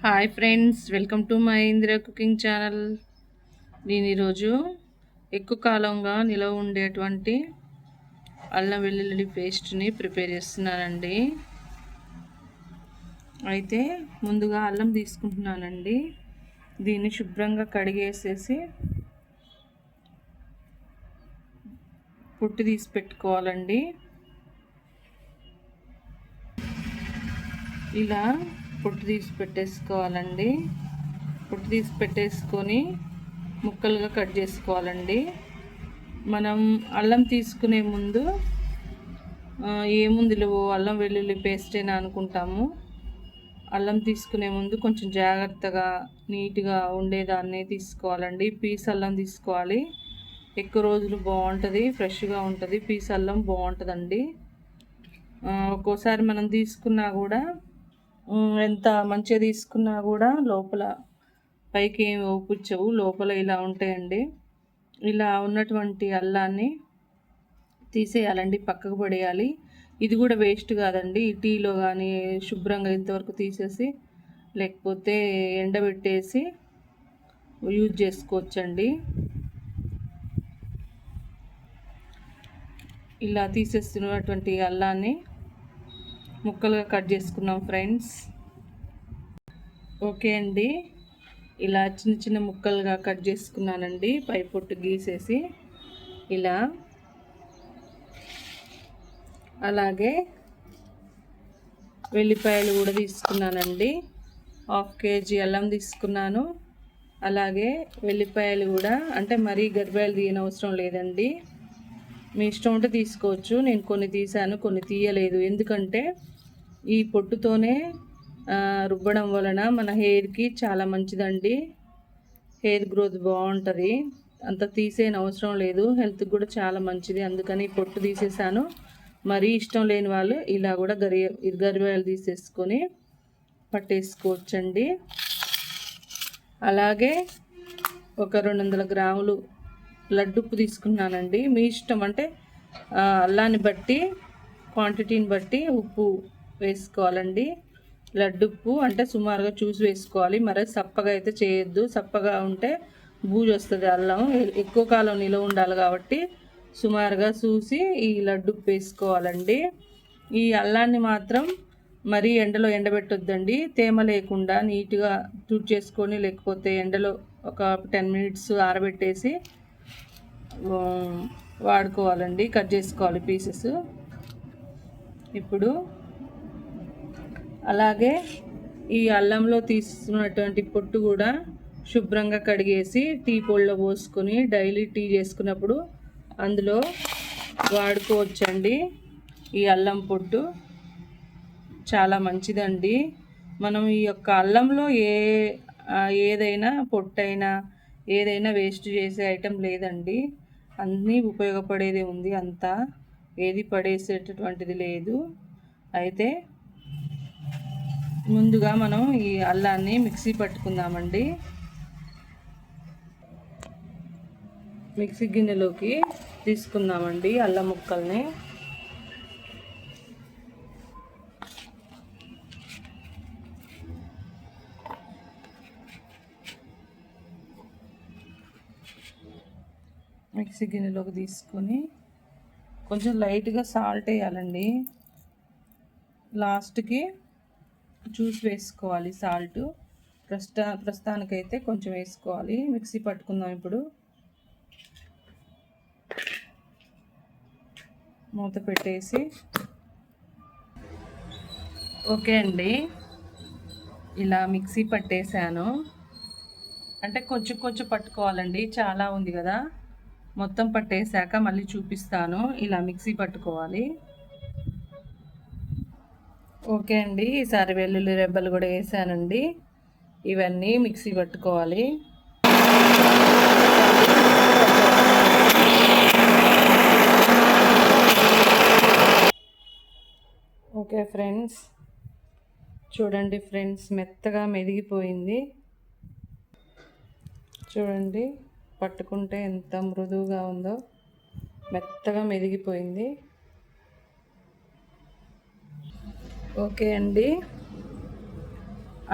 Hi friends, welcome to my Indira cooking channel. నేను ఈరోజు ఎక్కువ కాలంగా నిలవ ఉండేటువంటి అల్లం వెల్లుల్లి పేస్ట్ని ప్రిపేర్ చేస్తున్నానండి. అయితే ముందుగా అల్లం తీసుకుంటున్నానండి. దీన్ని శుభ్రంగా కడిగేసేసి పొట్టు తీసి పెట్టుకోవాలండి. ఇలా పొట్టు తీసి పెట్టేసుకోవాలండి. పొట్టు తీసి పెట్టేసుకొని ముక్కలుగా కట్ చేసుకోవాలండి. మనం అల్లం తీసుకునే ముందు ఏముందిలో అల్లం వెల్లుల్లి పేస్టేనా అనుకుంటాము. అల్లం తీసుకునే ముందు కొంచెం జాగ్రత్తగా నీట్గా ఉండేదాన్ని తీసుకోవాలండి. పీస్ అల్లం తీసుకోవాలి. ఎక్కువ రోజులు బాగుంటుంది, ఫ్రెష్గా ఉంటుంది. పీస్ అల్లం బాగుంటుందండి. ఒక్కోసారి మనం తీసుకున్నా కూడా ఎంత మంచిగా తీసుకున్నా కూడా లోపల పైకి ఏమి ఊపుచ్చవు, లోపల ఇలా ఉంటాయండి. ఇలా ఉన్నటువంటి అల్లాన్ని తీసేయాలండి, పక్కకు పడేయాలి. ఇది కూడా వేస్ట్ కాదండి. టీలో కానీ శుభ్రంగా ఇంతవరకు తీసేసి లేకపోతే ఎండబెట్టేసి యూజ్ చేసుకోవచ్చండి. ఇలా తీసేస్తున్నటువంటి అల్లాన్ని ముక్కలుగా కట్ చేసుకున్నాం ఫ్రెండ్స్. ఓకే అండి, ఇలా చిన్న చిన్న ముక్కలుగా కట్ చేసుకున్నానండి. పై పొట్టు గీసేసి ఇలా. అలాగే వెల్లిపాయలు కూడా తీసుకున్నానండి. 1/2 kg అల్లం తీసుకున్నాను. అలాగే వెల్లిపాయలు కూడా, అంటే మరీ గరిపాయలు తీయనవసరం లేదండి, మీ ఇష్టం ఉంటే తీసుకోవచ్చు. నేను కొన్ని తీసాను, కొన్ని తీయలేదు. ఎందుకంటే ఈ పొట్టుతోనే రుబ్బడం వలన మన హెయిర్కి చాలా మంచిదండి. హెయిర్ గ్రోత్ బాగుంటుంది. అంత తీసేయని అవసరం లేదు, హెల్త్కి కూడా చాలా మంచిది. అందుకని పొట్టు తీసేసాను. మరీ ఇష్టం లేని వాళ్ళు ఇలా కూడా గరివేలు తీసేసుకొని పట్టేసుకోవచ్చండి. అలాగే ఒక 200 గ్రాములు లడ్డుప్పు తీసుకున్నానండి. మీ ఇష్టం, అంటే అల్లాన్ని బట్టి క్వాంటిటీని బట్టి ఉప్పు వేసుకోవాలండి. లడ్డుప్పు అంటే సుమారుగా చూసి వేసుకోవాలి. మరి సప్పగా అయితే చేయొద్దు. సప్పగా ఉంటే బూజు వస్తుంది. అల్లం ఎక్కువ కాలం నిలవ ఉండాలి కాబట్టి సుమారుగా చూసి ఈ లడ్డుప్పు వేసుకోవాలండి. ఈ అల్లాన్ని మాత్రం మరీ ఎండలో ఎండబెట్టొద్దండి. తేమ లేకుండా నీట్గా చేసుకొని, లేకపోతే ఎండలో ఒక 10 మినిట్స్ ఆరబెట్టేసి వాడుకోవాలండి. కట్ చేసుకోవాలి పీసెస్. ఇప్పుడు అలాగే ఈ అల్లంలో తీసుకున్నటువంటి పొట్టు కూడా శుభ్రంగా కడిగేసి టీ పొడిలో పోసుకొని డైలీ టీ చేసుకున్నప్పుడు అందులో వాడుకోవచ్చండి. ఈ అల్లం పొట్టు చాలా మంచిదండి. మనం ఈ యొక్క అల్లంలో ఏదైనా పొట్టైనా ఏదైనా వేస్ట్ చేసే ఐటెం లేదండి. అన్నీ ఉపయోగపడేది ఉంది. అంతా ఏది పడేసేటటువంటిది లేదు. అయితే ముందుగా మనం ఈ అల్లాన్ని మిక్సీ పట్టుకుందామండి. మిక్సీ గిన్నెలోకి తీసుకుందామండి అల్లం ముక్కల్ని. మిక్సీ గిన్నెలోకి తీసుకొని కొంచెం లైట్గా సాల్ట్ వేయాలండి. లాస్ట్కి చూసి వేసుకోవాలి సాల్ట్. ప్రస్తుతానికైతే కొంచెం వేసుకోవాలి. మిక్సీ పట్టుకుందాం ఇప్పుడు. మూత పెట్టేసి. ఓకే అండి, ఇలా మిక్సీ పట్టేశాను. అంటే కొంచెం కొంచెం పట్టుకోవాలండి, చాలా ఉంది కదా. మొత్తం పట్టేశాక మళ్ళీ చూపిస్తాను. ఇలా మిక్సీ పట్టుకోవాలి. ఓకే అండి, ఈసారి వెల్లుల్లి రెబ్బలు కూడా వేసానండి. ఇవన్నీ మిక్సీ పట్టుకోవాలి. ఓకే ఫ్రెండ్స్, చూడండి ఫ్రెండ్స్, మెత్తగా మెదిగిపోయింది. చూడండి, పట్టుకుంటే ఎంత మృదువుగా ఉందో, మెత్తగా మెదిగిపోయింది. ఓకే అండి,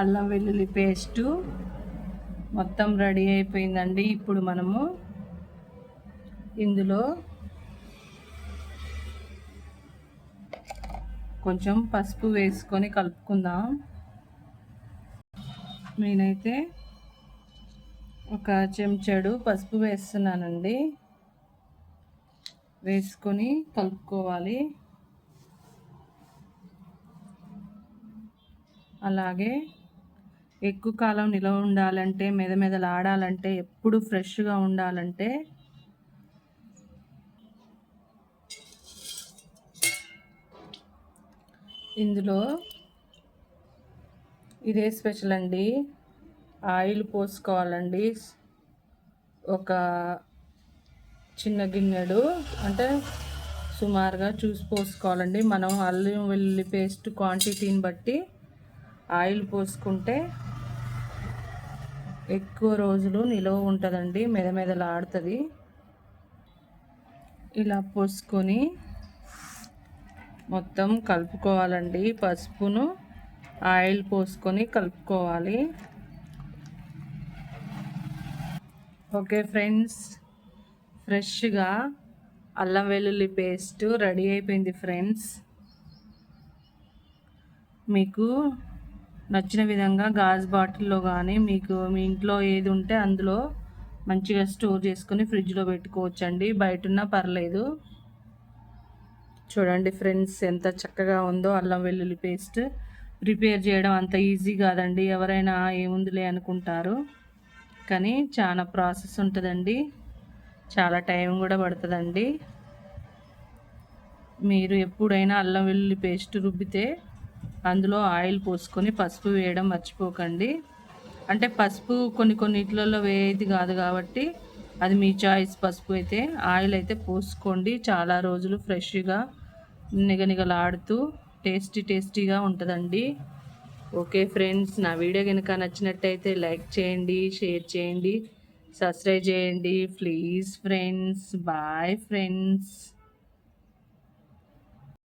అల్లం వెల్లుల్లి పేస్టు మొత్తం రెడీ అయిపోయిందండి. ఇప్పుడు మనము ఇందులో కొంచెం పసుపు వేసుకొని కలుపుకుందాం. నేనైతే ఒక చెంచాడు పసుపు వేస్తున్నానండి. వేసుకొని కలుపుకోవాలి. అలాగే ఎక్కువ కాలం నిలవ ఉండాలంటే, మెదమెదలాడాలంటే, ఎప్పుడు ఫ్రెష్గా ఉండాలంటే ఇందులో ఇదే స్పెషల్ అండి. ఆయిల్ పోసుకోవాలండి. ఒక చిన్న గిన్నెడు అంటే సుమారుగా చూసి పోసుకోవాలండి. మనం అల్లం వెల్లుల్లి పేస్ట్ క్వాంటిటీని బట్టి ఆయిల్ పోసుకుంటే ఎక్కువ రోజులు నిలవ ఉంటుందండి, మెదమెదలాడుతుంది. ఇలా పోసుకొని మొత్తం కలుపుకోవాలండి. పసుపును ఆయిల్ పోసుకొని కలుపుకోవాలి. ఓకే ఫ్రెండ్స్, ఫ్రెష్గా అల్లం వెల్లుల్లి పేస్ట్ రెడీ అయిపోయింది ఫ్రెండ్స్. మీకు నచ్చిన విధంగా గాజు బాటిల్లో కానీ మీకు మీ ఇంట్లో ఏది ఉంటే అందులో మంచిగా స్టోర్ చేసుకొని ఫ్రిడ్జ్లో పెట్టుకోవచ్చండి. బయట ఉన్నా పర్లేదు. చూడండి ఫ్రెండ్స్, ఎంత చక్కగా ఉందో అల్లం వెల్లుల్లి పేస్ట్. ప్రిపేర్ చేయడం అంత ఈజీ కాదండి. ఎవరైనా ఏముందిలే అనుకుంటారు, కానీ చాలా ప్రాసెస్ ఉంటుందండి. చాలా టైం కూడా పడుతుందండి. మీరు ఎప్పుడైనా అల్లం వెల్లుల్లి పేస్ట్ రుబ్బితే అందులో ఆయిల్ పోసుకొని పసుపు వేయడం మర్చిపోకండి. అంటే పసుపు కొన్ని ఇట్లలో వేయేది కాదు కాబట్టి అది మీ చాయిస్. పసుపు అయితే ఆయిల్ అయితే పోసుకోండి. చాలా రోజులు ఫ్రెష్గా నిగనిగలాడుతూ టేస్టీగా ఉంటుందండి. ఓకే ఫ్రెండ్స్, నా వీడియో కనుక నచ్చినట్టయితే లైక్ చేయండి, షేర్ చేయండి, సబ్స్క్రైబ్ చేయండి ప్లీజ్ ఫ్రెండ్స్. Bye friends.